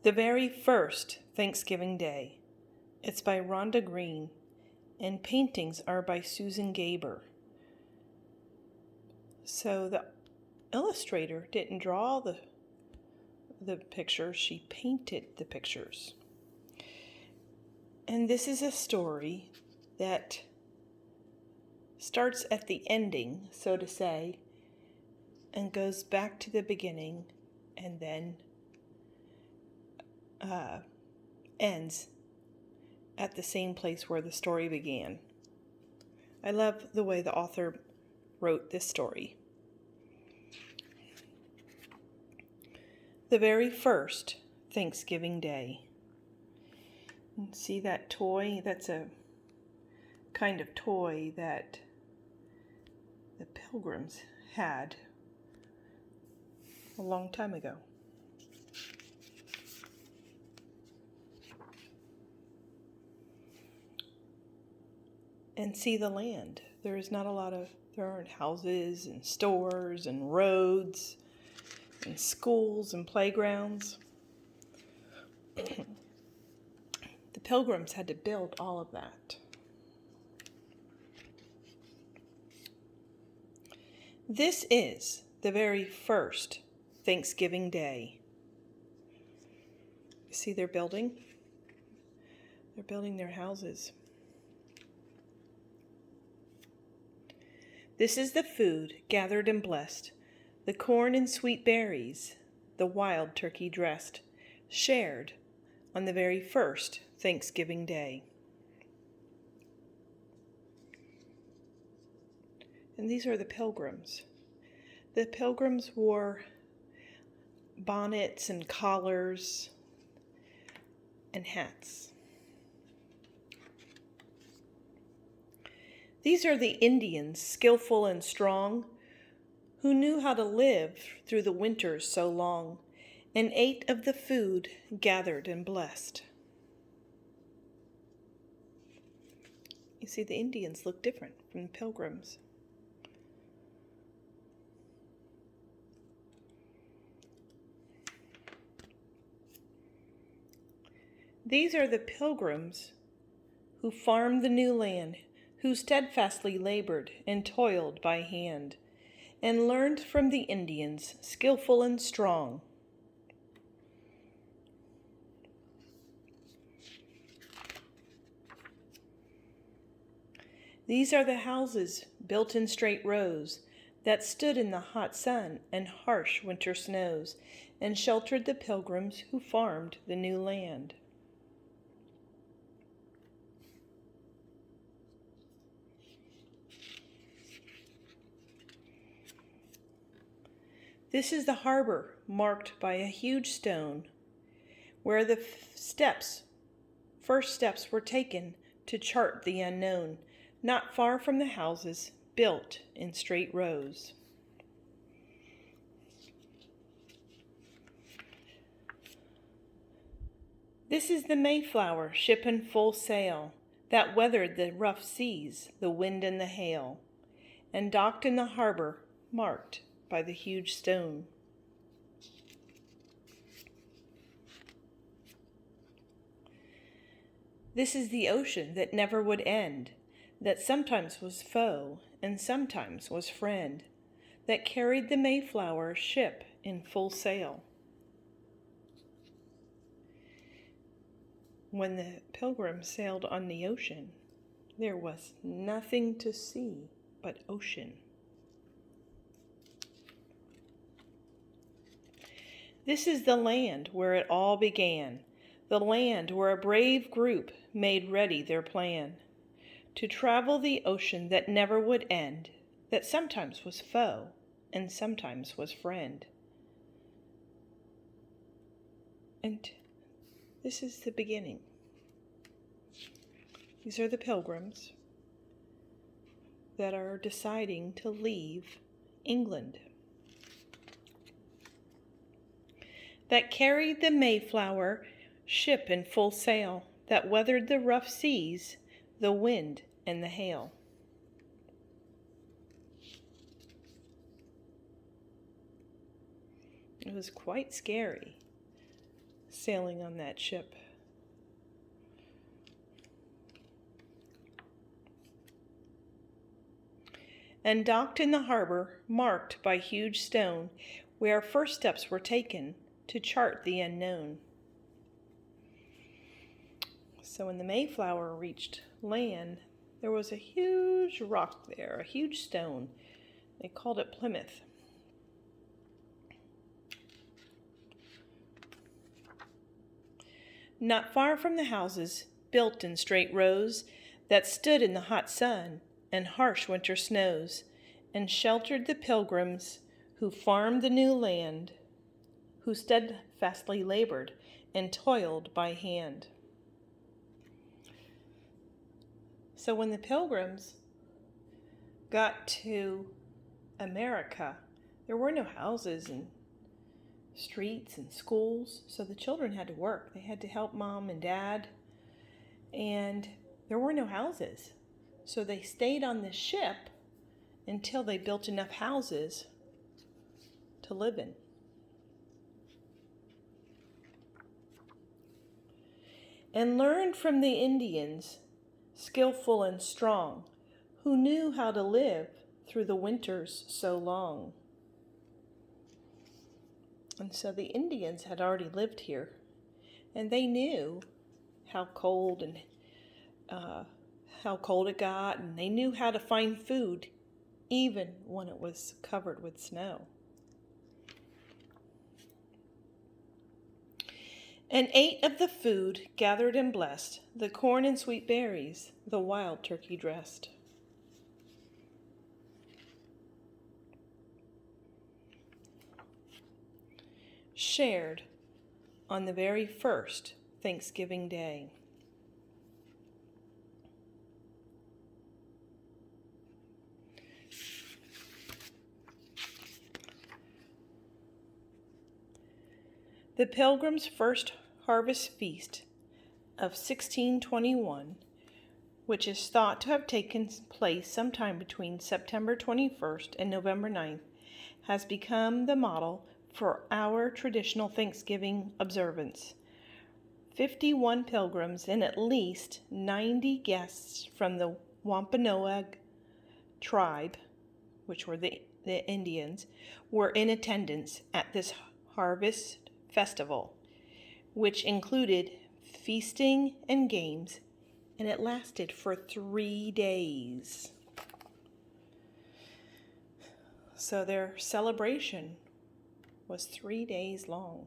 The Very First Thanksgiving Day. It's by Rhonda Green, and paintings are by Susan Gaber. So the illustrator didn't draw the pictures, she painted the pictures. And this is a story that starts at the ending, so to say, and goes back to the beginning, and then ends at the same place where the story began. I love the way the author wrote this story. The Very First Thanksgiving Day. See that toy? That's a kind of toy that the Pilgrims had a long time ago. And see the land. There aren't houses and stores and roads and schools and playgrounds. The Pilgrims had to build all of that. This is the very first Thanksgiving Day. You see they're building? They're building their houses. This is the food gathered and blessed, the corn and sweet berries, the wild turkey dressed, shared on the very first Thanksgiving Day. And these are the Pilgrims. The Pilgrims wore bonnets and collars and hats. These are the Indians, skillful and strong, who knew how to live through the winters so long, and ate of the food gathered and blessed. You see, the Indians look different from the Pilgrims. These are the Pilgrims who farmed the new land, who steadfastly labored and toiled by hand, and learned from the Indians, skillful and strong. These are the houses built in straight rows that stood in the hot sun and harsh winter snows, and sheltered the Pilgrims who farmed the new land. This is the harbor, marked by a huge stone, where the first steps were taken to chart the unknown, not far from the houses built in straight rows. This is the Mayflower, ship in full sail, that weathered the rough seas, the wind and the hail, and docked in the harbor marked by the huge stone. This is the ocean that never would end, that sometimes was foe and sometimes was friend, that carried the Mayflower ship in full sail. When the Pilgrims sailed on the ocean, there was nothing to see but ocean. This is the land where it all began, the land where a brave group made ready their plan to travel the ocean that never would end, that sometimes was foe and sometimes was friend. And this is the beginning. These are the Pilgrims that are deciding to leave England, that carried the Mayflower ship in full sail, that weathered the rough seas, the wind and the hail. It was quite scary. sailing on that ship. And docked in the harbor, marked by huge stone, where first steps were taken to chart the unknown. So when the Mayflower reached land, there was a huge rock there, a huge stone. They called it Plymouth. Not far from the houses, built in straight rows, that stood in the hot sun and harsh winter snows, and sheltered the pilgrims who farmed the new land, who steadfastly labored and toiled by hand. So when the pilgrims got to America, there were no houses and streets and schools, so the children had to work. They had to help mom and dad, and there were no houses. So they stayed on the ship until they built enough houses to live in. And learned from the Indians, skillful and strong, who knew how to live through the winters so long. And so the Indians had already lived here, and they knew how cold it got, and they knew how to find food even when it was covered with snow. And ate of the food gathered and blessed, the corn and sweet berries, the wild turkey dressed. Shared on the very first Thanksgiving Day. The Pilgrims' first harvest feast of 1621, which is thought to have taken place sometime between September 21st and November 9th, has become the model for our traditional Thanksgiving observance. 51 pilgrims and at least 90 guests from the Wampanoag tribe, which were the Indians, were in attendance at this harvest festival, which included feasting and games, and it lasted for 3 days. So their celebration was 3 days long.